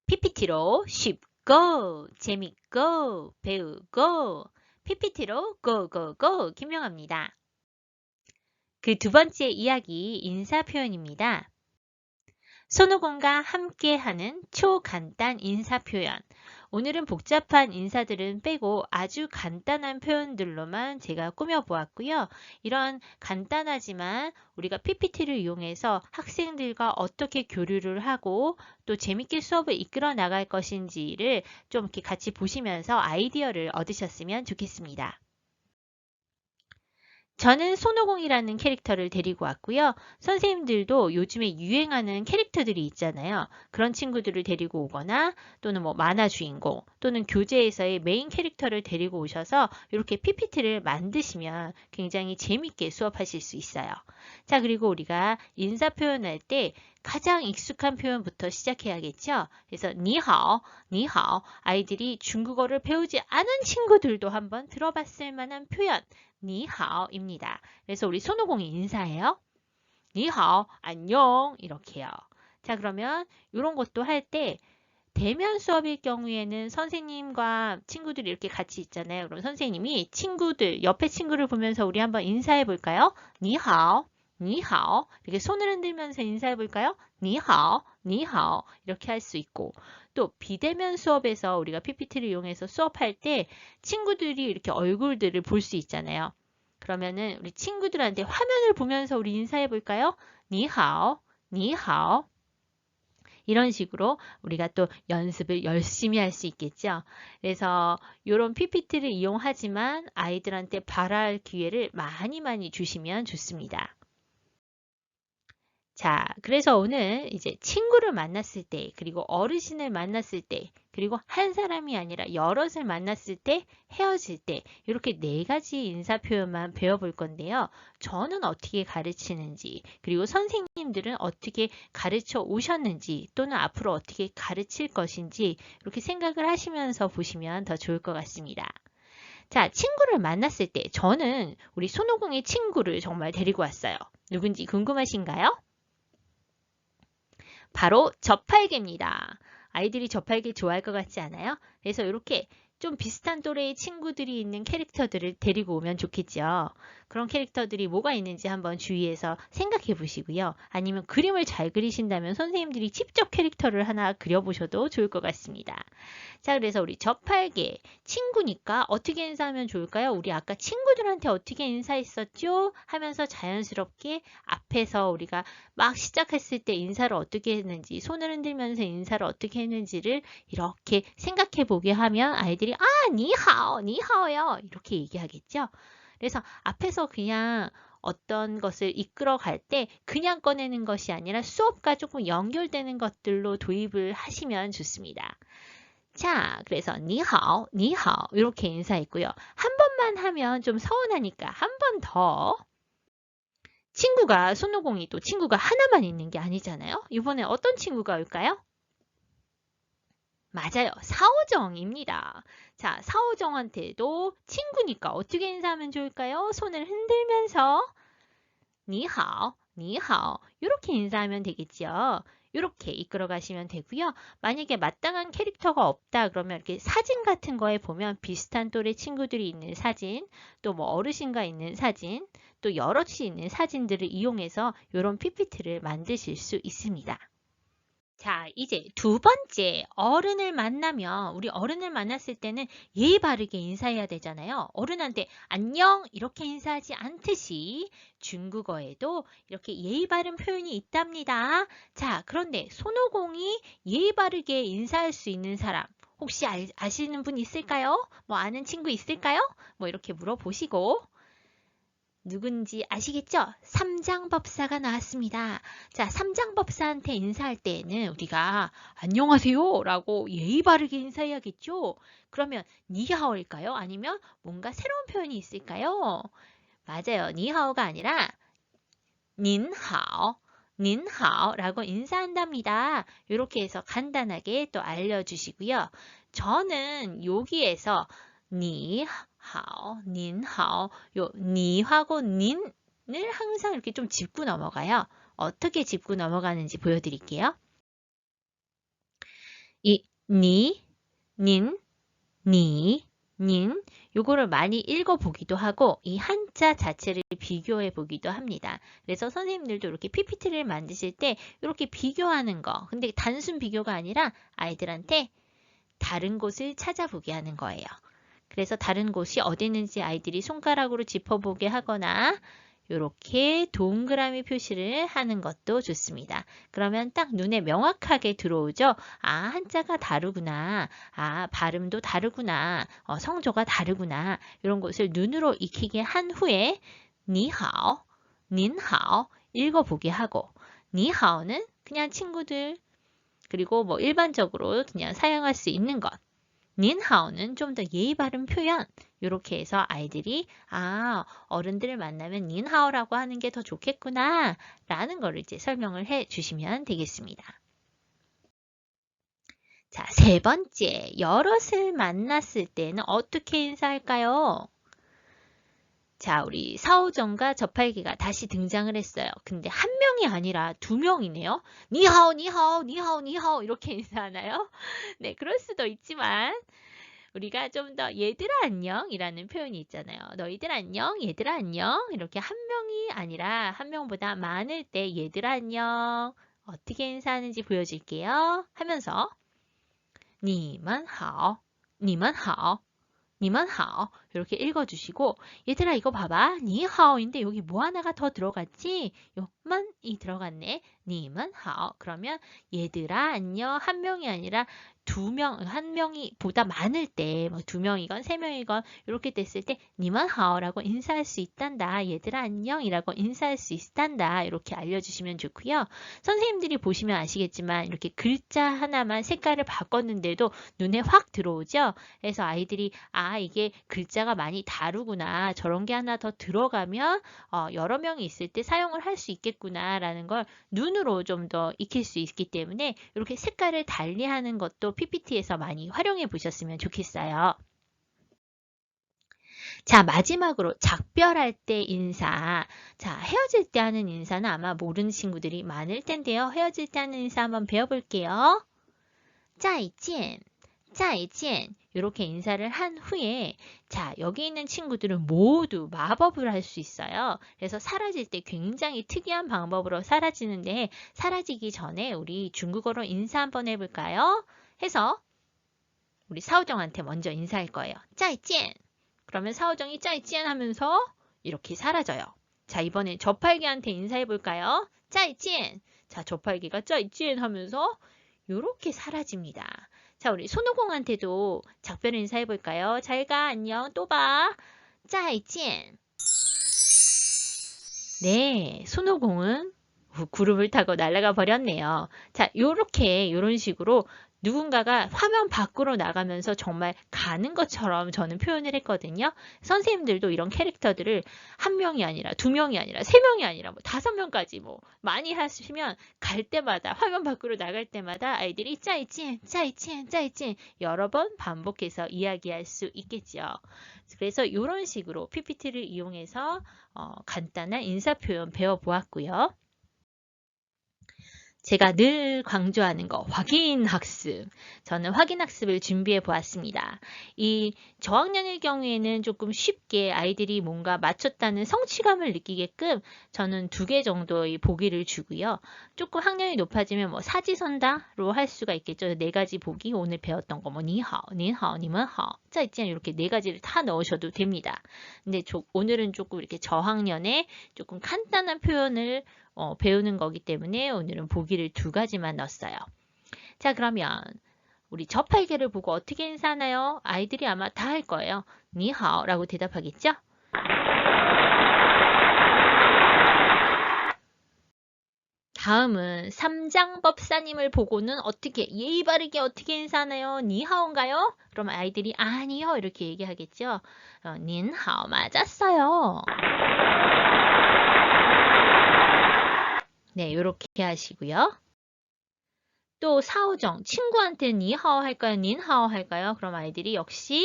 PPT로 쉽고 재밌고 배우고 PPT로 고고고 김영아입니다. 그 두 번째 이야기 인사 표현입니다. 손오공과 함께하는 초간단 인사 표현. 오늘은 복잡한 인사들은 빼고 아주 간단한 표현들로만 제가 꾸며보았고요. 이런 간단하지만 우리가 PPT를 이용해서 학생들과 어떻게 교류를 하고 또 재밌게 수업을 이끌어 나갈 것인지를 좀 이렇게 같이 보시면서 아이디어를 얻으셨으면 좋겠습니다. 저는 손오공이라는 캐릭터를 데리고 왔고요. 선생님들도 요즘에 유행하는 캐릭터들이 있잖아요. 그런 친구들을 데리고 오거나 또는 뭐 만화 주인공 또는 교재에서의 메인 캐릭터를 데리고 오셔서 이렇게 PPT를 만드시면 굉장히 재밌게 수업하실 수 있어요. 자, 그리고 우리가 인사 표현할 때 가장 익숙한 표현부터 시작해야겠죠. 그래서 니하오, 니하오. 아이들이 중국어를 배우지 않은 친구들도 한번 들어봤을 만한 표현. 니하오입니다. 그래서 우리 손오공이 인사해요. 니하오, 안녕 이렇게요. 자, 그러면 이런 것도 할 때 대면 수업일 경우에는 선생님과 친구들이 이렇게 같이 있잖아요. 그럼 선생님이 친구들, 옆에 친구를 보면서 우리 한번 인사해 볼까요? 니하오, 니하오. 이렇게 손을 흔들면서 인사해 볼까요? 니하오, 니하오. 이렇게 할 수 있고 또 비대면 수업에서 우리가 PPT를 이용해서 수업할 때 친구들이 이렇게 얼굴들을 볼 수 있잖아요. 그러면은 우리 친구들한테 화면을 보면서 우리 인사해 볼까요? 니하오, 니하오. 이런 식으로 우리가 또 연습을 열심히 할 수 있겠죠. 그래서 이런 PPT를 이용하지만 아이들한테 발화할 기회를 많이 주시면 좋습니다. 자, 그래서 오늘 이제 친구를 만났을 때, 그리고 어르신을 만났을 때, 그리고 한 사람이 아니라 여럿을 만났을 때, 헤어질 때, 이렇게 네 가지 인사 표현만 배워볼 건데요. 저는 어떻게 가르치는지, 그리고 선생님들은 어떻게 가르쳐 오셨는지, 또는 앞으로 어떻게 가르칠 것인지, 이렇게 생각을 하시면서 보시면 더 좋을 것 같습니다. 자, 친구를 만났을 때, 저는 우리 손오공의 친구를 정말 데리고 왔어요. 누군지 궁금하신가요? 바로 저팔계입니다. 아이들이 저팔계 좋아할 것 같지 않아요? 그래서 이렇게 좀 비슷한 또래의 친구들이 있는 캐릭터들을 데리고 오면 좋겠죠. 그런 캐릭터들이 뭐가 있는지 한번 주위에서 생각해 보시고요. 아니면 그림을 잘 그리신다면 선생님들이 직접 캐릭터를 하나 그려보셔도 좋을 것 같습니다. 자, 그래서 우리 저팔계 친구니까 어떻게 인사하면 좋을까요? 우리 아까 친구들한테 어떻게 인사했었죠? 하면서 자연스럽게 앞에서 우리가 막 시작했을 때 인사를 어떻게 했는지, 손을 흔들면서 인사를 어떻게 했는지를 이렇게 생각해 보게 하면 아이들이 니하오, 니하오요. 이렇게 얘기하겠죠. 그래서 앞에서 그냥 어떤 것을 이끌어 갈 때 그냥 꺼내는 것이 아니라 수업과 조금 연결되는 것들로 도입을 하시면 좋습니다. 자, 그래서 니하오, 니하오 이렇게 인사했고요. 한 번만 하면 좀 서운하니까 한 번 더. 친구가 손오공이 또 친구가 하나만 있는 게 아니잖아요. 이번에 어떤 친구가 올까요? 맞아요. 사오정입니다. 자, 사오정한테도 친구니까 어떻게 인사하면 좋을까요? 손을 흔들면서 니하오, 니하오 이렇게 인사하면 되겠죠. 이렇게 이끌어 가시면 되고요. 만약에 마땅한 캐릭터가 없다 그러면 이렇게 사진 같은 거에 보면 비슷한 또래 친구들이 있는 사진, 또 뭐 어르신과 있는 사진, 또 여럿이 있는 사진들을 이용해서 이런 PPT를 만드실 수 있습니다. 자, 이제 두 번째, 어른을 만나면, 우리 어른을 만났을 때는 예의 바르게 인사해야 되잖아요. 어른한테 안녕! 이렇게 인사하지 않듯이 중국어에도 이렇게 예의 바른 표현이 있답니다. 자, 그런데 손오공이 예의 바르게 인사할 수 있는 사람, 혹시 아시는 분 있을까요? 뭐 아는 친구 있을까요? 뭐 이렇게 물어보시고, 누군지 아시겠죠? 삼장법사가 나왔습니다. 자, 삼장법사한테 인사할 때에는 우리가 안녕하세요 라고 예의 바르게 인사해야겠죠? 그러면 니하오일까요? 아니면 뭔가 새로운 표현이 있을까요? 맞아요. 니하오가 아니라 닌하오, 닌하오라고 인사한답니다. 이렇게 해서 간단하게 또 알려주시고요. 저는 여기에서 니하오, 닌하오, 요 니하고 닌을 항상 이렇게 좀 짚고 넘어가요. 어떻게 짚고 넘어가는지 보여드릴게요. 이 니, 닌, 니, 닌 요거를 많이 읽어보기도 하고 이 한자 자체를 비교해 보기도 합니다. 그래서 선생님들도 이렇게 PPT를 만드실 때 이렇게 비교하는 거 근데 단순 비교가 아니라 아이들한테 다른 곳을 찾아보게 하는 거예요. 그래서 다른 곳이 어디 있는지 아이들이 손가락으로 짚어보게 하거나 이렇게 동그라미 표시를 하는 것도 좋습니다. 그러면 딱 눈에 명확하게 들어오죠. 아, 한자가 다르구나. 아, 발음도 다르구나. 성조가 다르구나. 이런 것을 눈으로 익히게 한 후에 니하오, 닌하오 읽어보게 하고 니하오는 그냥 친구들 그리고 뭐 일반적으로 그냥 사용할 수 있는 것. 닌하오는 좀 더 예의 바른 표현. 이렇게 해서 아이들이 아, 어른들을 만나면 닌하오라고 하는 게 더 좋겠구나 라는 거를 이제 설명을 해 주시면 되겠습니다. 자, 세 번째, 여럿을 만났을 때는 어떻게 인사할까요? 자, 우리 사오정과 저팔계가 다시 등장을 했어요. 근데 한 명이 아니라 두 명이네요. 니하오, 니하오, 니하오, 니하오 이렇게 인사하나요? 네, 그럴 수도 있지만 우리가 좀 더 얘들아 안녕 이라는 표현이 있잖아요. 너희들 안녕, 얘들아 안녕 이렇게 한 명이 아니라 한 명보다 많을 때 얘들아 안녕 어떻게 인사하는지 보여줄게요. 하면서 니만好, 니만好, 니만好 이렇게 읽어주시고 얘들아 이거 봐봐 니하오인데 여기 뭐 하나가 더 들어갔지? 요 만이 들어갔네. 니만好 그러면 얘들아 안녕 한 명이 아니라 두 명, 한 명이 보다 많을 때, 뭐 두 명이건 세 명이건 이렇게 됐을 때 니만하오라고 인사할 수 있단다. 얘들아 안녕이라고 인사할 수 있단다. 이렇게 알려주시면 좋고요. 선생님들이 보시면 아시겠지만 이렇게 글자 하나만 색깔을 바꿨는데도 눈에 확 들어오죠. 그래서 아이들이 아 이게 글자가 많이 다르구나. 저런 게 하나 더 들어가면 여러 명이 있을 때 사용을 할 수 있겠구나라는 걸 눈으로 좀 더 익힐 수 있기 때문에 이렇게 색깔을 달리하는 것도 PPT에서 많이 활용해 보셨으면 좋겠어요. 자, 마지막으로 작별할 때 인사. 자, 헤어질 때 하는 인사는 아마 모르는 친구들이 많을 텐데요. 헤어질 때 하는 인사 한번 배워볼게요. 再见, 再见. 이렇게 인사를 한 후에 자, 여기 있는 친구들은 모두 마법을 할 수 있어요. 그래서 사라질 때 굉장히 특이한 방법으로 사라지는데 사라지기 전에 우리 중국어로 인사 한번 해볼까요? 해서 우리 사오정한테 먼저 인사할 거예요. 再见. 그러면 사오정이 再见 하면서 이렇게 사라져요. 자, 이번에 저팔계한테 인사해 볼까요? 再见. 자, 저팔계가 再见 하면서 이렇게 사라집니다. 자, 우리 손오공한테도 작별 인사해 볼까요? 잘 가, 안녕, 또 봐. 再见. 네, 손오공은 구름을 타고 날아가 버렸네요. 자, 요런 식으로 누군가가 화면 밖으로 나가면서 정말 가는 것처럼 저는 표현을 했거든요. 선생님들도 이런 캐릭터들을 한 명이 아니라 두 명이 아니라 세 명이 아니라 뭐 5명까지 뭐 많이 하시면 갈 때마다 화면 밖으로 나갈 때마다 아이들이 짜이찐, 짜이찐, 짜이찐 여러 번 반복해서 이야기할 수 있겠죠. 그래서 이런 식으로 PPT를 이용해서 간단한 인사 표현 배워보았고요. 제가 늘 강조하는 거 확인학습. 저는 확인학습을 준비해 보았습니다. 이 저학년의 경우에는 조금 쉽게 아이들이 뭔가 맞췄다는 성취감을 느끼게끔 저는 2개 정도의 보기를 주고요. 조금 학년이 높아지면 뭐 사지선다로 할 수가 있겠죠. 4가지 보기 오늘 배웠던 거 뭐 니하오, 니하오, 니먼하오, 짜있지않 이렇게 4가지를 다 넣으셔도 됩니다. 근데 오늘은 조금 이렇게 저학년에 조금 간단한 표현을 배우는 거기 때문에 오늘은 보기를 2가지만 넣었어요. 자, 그러면 우리 저팔계를 보고 어떻게 인사하나요? 아이들이 아마 다 할 거예요. 니하오 라고 대답하겠죠? 다음은 삼장법사님을 보고는 어떻게 예의 바르게 어떻게 인사하나요? 니하오인가요? 그럼 아이들이 아니요 이렇게 얘기하겠죠? 닌하오 맞았어요. 네, 이렇게 하시고요. 또 사오정, 친구한테 니하오 할까요? 닌하오 할까요? 그럼 아이들이 역시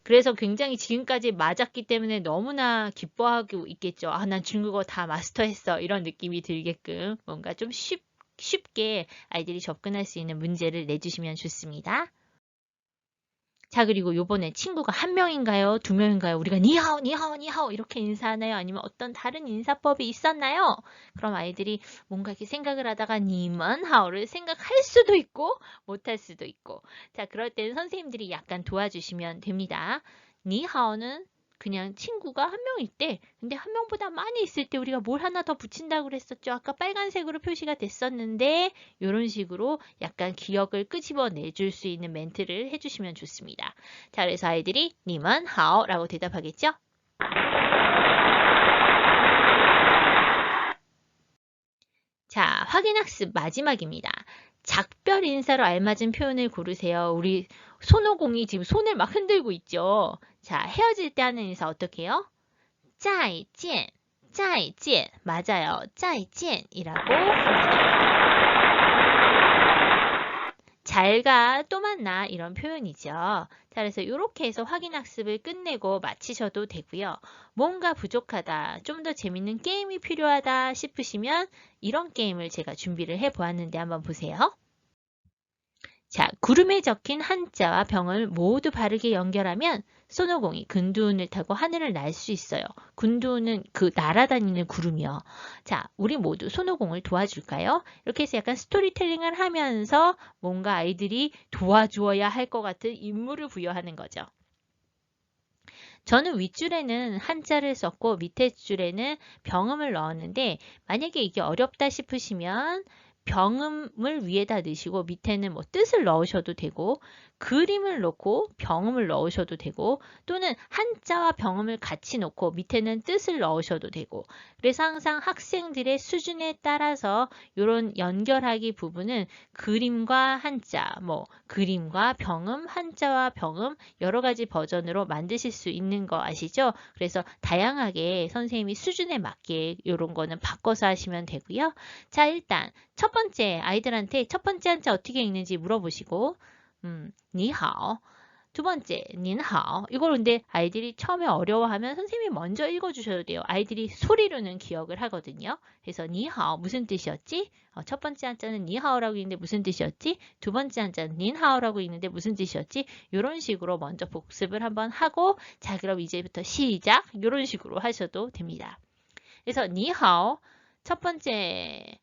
그래서 굉장히 지금까지 맞았기 때문에 너무나 기뻐하고 있겠죠. 아, 난 중국어 다 마스터했어. 이런 느낌이 들게끔 뭔가 좀 쉽게 아이들이 접근할 수 있는 문제를 내주시면 좋습니다. 자, 그리고 요번에 친구가 한 명인가요? 두 명인가요? 우리가 니하오, 니하오, 니하오 이렇게 인사하나요? 아니면 어떤 다른 인사법이 있었나요? 그럼 아이들이 뭔가 이렇게 생각을 하다가 니먼하오를 생각할 수도 있고 못할 수도 있고. 자, 그럴 때는 선생님들이 약간 도와주시면 됩니다. 니하오는 그냥 친구가 한 명일 때, 근데 한 명보다 많이 있을 때 우리가 뭘 하나 더 붙인다고 그랬었죠. 아까 빨간색으로 표시가 됐었는데 이런 식으로 약간 기억을 끄집어내 줄 수 있는 멘트를 해주시면 좋습니다. 자, 그래서 아이들이 님은 하오라고 대답하겠죠? 자, 확인학습 마지막입니다. 작별 인사로 알맞은 표현을 고르세요. 우리 손오공이 지금 손을 막 흔들고 있죠. 자, 헤어질 때 하는 인사 어떻게 해요? 再见, 再见. 맞아요. 再见이라고 합니다. 잘가, 또 만나 이런 표현이죠. 자, 그래서 이렇게 해서 확인학습을 끝내고 마치셔도 되고요. 뭔가 부족하다, 좀 더 재밌는 게임이 필요하다 싶으시면 이런 게임을 제가 준비를 해보았는데 한번 보세요. 자, 구름에 적힌 한자와 병을 모두 바르게 연결하면 손오공이 근두운을 타고 하늘을 날 수 있어요. 근두운은 그 날아다니는 구름이요. 자, 우리 모두 손오공을 도와줄까요? 이렇게 해서 약간 스토리텔링을 하면서 뭔가 아이들이 도와주어야 할 것 같은 임무를 부여하는 거죠. 저는 윗줄에는 한자를 썼고 밑에 줄에는 병음을 넣었는데 만약에 이게 어렵다 싶으시면 병음을 위에다 넣으시고 밑에는 뭐 뜻을 넣으셔도 되고 그림을 넣고 병음을 넣으셔도 되고 또는 한자와 병음을 같이 놓고 밑에는 뜻을 넣으셔도 되고 그래서 항상 학생들의 수준에 따라서 이런 연결하기 부분은 그림과 한자, 뭐 그림과 병음, 한자와 병음 여러 가지 버전으로 만드실 수 있는 거 아시죠? 그래서 다양하게 선생님이 수준에 맞게 이런 거는 바꿔서 하시면 되고요. 자, 일단 첫 번째 아이들한테 첫 번째 한자 어떻게 읽는지 물어보시고 니하오. 두 번째, 닌하오. 이걸 근데 아이들이 처음에 어려워하면 선생님이 먼저 읽어주셔도 돼요. 아이들이 소리로는 기억을 하거든요. 그래서 니하오 무슨 뜻이었지? 첫 번째 한자는 니하오라고 읽는데 무슨 뜻이었지? 두 번째 한자는 닌하오라고 읽는데 무슨 뜻이었지? 이런 식으로 먼저 복습을 한번 하고 자 그럼 이제부터 시작! 이런 식으로 하셔도 됩니다. 그래서 니하오 첫 번째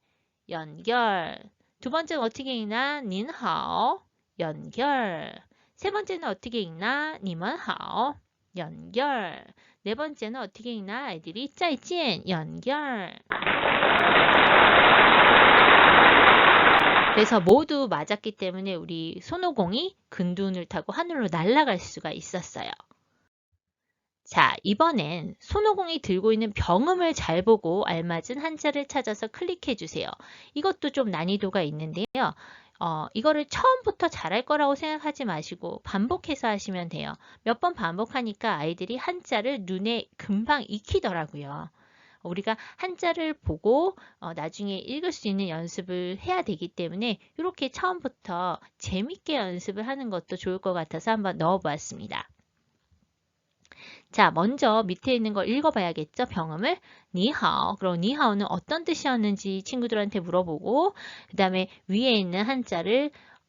연결 두 번째는 어떻게 읽나? 닌하오 연결 세 번째는 어떻게 읽나? 니먼하오 연결 네 번째는 어떻게 읽나? 아이들이 再见 연결 그래서 모두 맞았기 때문에 우리 손오공이 근두운을 타고 하늘로 날아갈 수가 있었어요. 자, 이번엔 손오공이 들고 있는 병음을 잘 보고 알맞은 한자를 찾아서 클릭해 주세요. 이것도 좀 난이도가 있는데요. 이거를 처음부터 잘할 거라고 생각하지 마시고 반복해서 하시면 돼요. 몇 번 반복하니까 아이들이 한자를 눈에 금방 익히더라고요. 우리가 한자를 보고 나중에 읽을 수 있는 연습을 해야 되기 때문에 이렇게 처음부터 재밌게 연습을 하는 것도 좋을 것 같아서 한번 넣어보았습니다. 자, 먼저 밑에 있는 걸 읽어봐야겠죠? 병음을. 니하오. 그럼 니하오는 어떤 뜻이었는지 친구들한테 물어보고 그 다음에 위에 있는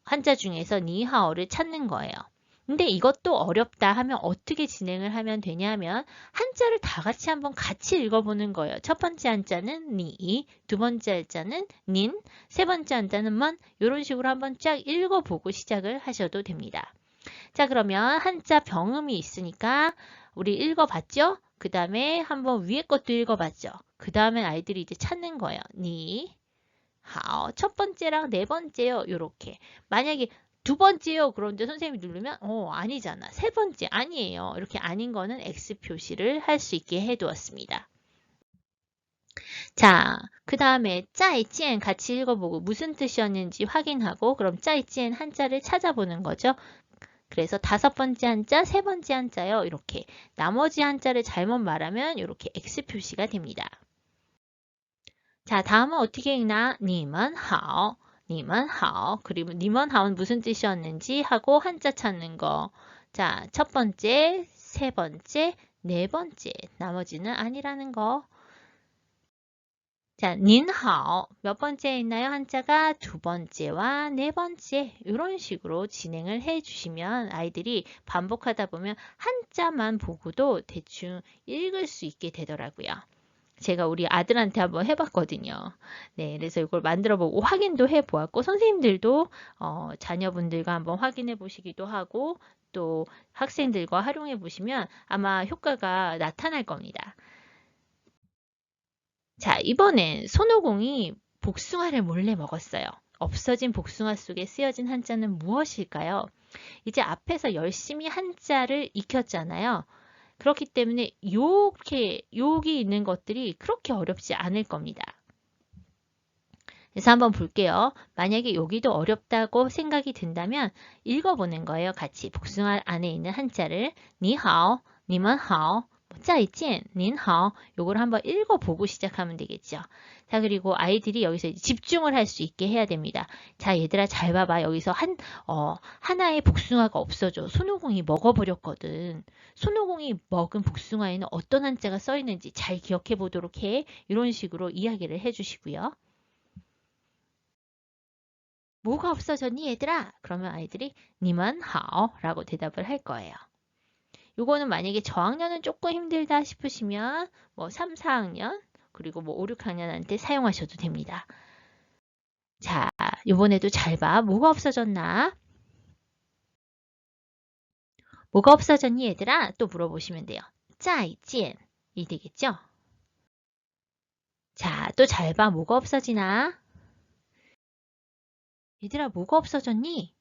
한자 중에서 니하오를 찾는 거예요. 근데 이것도 어렵다 하면 어떻게 진행을 하면 되냐면 한자를 다 같이 읽어보는 거예요. 첫 번째 한자는 니, 두 번째 한자는 닌, 세 번째 한자는 먼 이런 식으로 한번 쫙 읽어보고 시작을 하셔도 됩니다. 자, 그러면 한자 병음이 있으니까 우리 읽어봤죠? 그 다음에 한번 위에 것도 읽어봤죠? 그 다음에 아이들이 이제 찾는 거예요. 니, 하오. 첫 번째랑 네 번째요. 요렇게. 만약에 두 번째요. 그런데 선생님이 누르면 아니잖아. 세 번째 아니에요. 이렇게 아닌 거는 X 표시를 할 수 있게 해두었습니다. 자, 그 다음에 再见 같이 읽어보고 무슨 뜻이었는지 확인하고 그럼 再见 한자를 찾아보는 거죠. 그래서 다섯 번째 한자, 세 번째 한자요. 이렇게 나머지 한자를 잘못 말하면 이렇게 X 표시가 됩니다. 자, 다음은 어떻게 읽나? 님은 하오, 님은 하오. 그리고 님은 하오는 무슨 뜻이었는지 하고 한자 찾는 거. 자, 첫 번째, 세 번째, 네 번째, 나머지는 아니라는 거. 자, 닌하오 몇 번째에 있나요? 한자가 두 번째와 네 번째 이런 식으로 진행을 해주시면 아이들이 반복하다 보면 한자만 보고도 대충 읽을 수 있게 되더라고요. 제가 우리 아들한테 한번 해봤거든요. 네, 그래서 이걸 만들어보고 확인도 해보았고 선생님들도 자녀분들과 한번 확인해 보시기도 하고 또 학생들과 활용해 보시면 아마 효과가 나타날 겁니다. 자, 이번엔 손오공이 복숭아를 몰래 먹었어요. 없어진 복숭아 속에 쓰여진 한자는 무엇일까요? 이제 앞에서 열심히 한자를 익혔잖아요. 그렇기 때문에 여기 있는 것들이 그렇게 어렵지 않을 겁니다. 그래서 한번 볼게요. 만약에 여기도 어렵다고 생각이 든다면 읽어보는 거예요. 같이 복숭아 안에 있는 한자를 니하오, 니먼하오, 짜이찐, 닌하오 요걸 한번 읽어보고 시작하면 되겠죠. 자, 그리고 아이들이 여기서 집중을 할 수 있게 해야 됩니다. 자, 얘들아 잘 봐봐. 여기서 하나의 복숭아가 없어져. 손오공이 먹어버렸거든. 손오공이 먹은 복숭아에는 어떤 한자가 써 있는지 잘 기억해 보도록 해. 이런 식으로 이야기를 해주시고요. 뭐가 없어졌니 얘들아? 그러면 아이들이 니만好 라고 대답을 할 거예요. 요거는 만약에 저학년은 조금 힘들다 싶으시면 뭐 3, 4학년 그리고 뭐 5, 6학년한테 사용하셔도 됩니다. 자, 요번에도 잘 봐. 뭐가 없어졌나? 뭐가 없어졌니 얘들아? 또 물어보시면 돼요. 再见 이 되겠죠? 자, 또 잘 봐. 뭐가 없어지나? 얘들아 뭐가 없어졌니?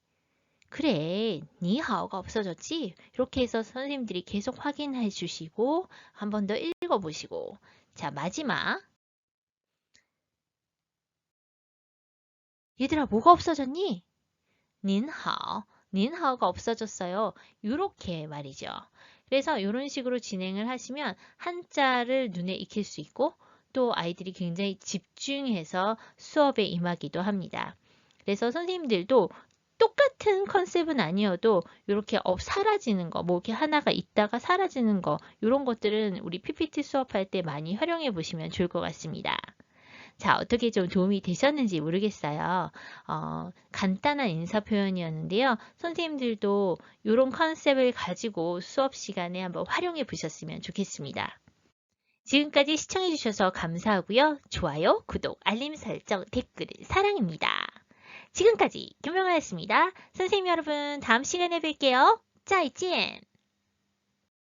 그래, 니하오가 없어졌지? 이렇게 해서 선생님들이 계속 확인해 주시고 한 번 더 읽어보시고 자, 마지막 얘들아 뭐가 없어졌니? 닌하오, 닌하오가 없어졌어요. 이렇게 말이죠. 그래서 이런 식으로 진행을 하시면 한자를 눈에 익힐 수 있고 또 아이들이 굉장히 집중해서 수업에 임하기도 합니다. 그래서 선생님들도 똑같은 컨셉은 아니어도 이렇게 사라지는 거, 뭐 이렇게 하나가 있다가 사라지는 거, 이런 것들은 우리 PPT 수업할 때 많이 활용해 보시면 좋을 것 같습니다. 자, 어떻게 좀 도움이 되셨는지 모르겠어요. 간단한 인사 표현이었는데요. 선생님들도 이런 컨셉을 가지고 수업 시간에 한번 활용해 보셨으면 좋겠습니다. 지금까지 시청해 주셔서 감사하고요. 좋아요, 구독, 알림 설정, 댓글은 사랑입니다. 지금까지 김명아였습니다. 선생님 여러분, 다음 시간에 뵐게요. 再见!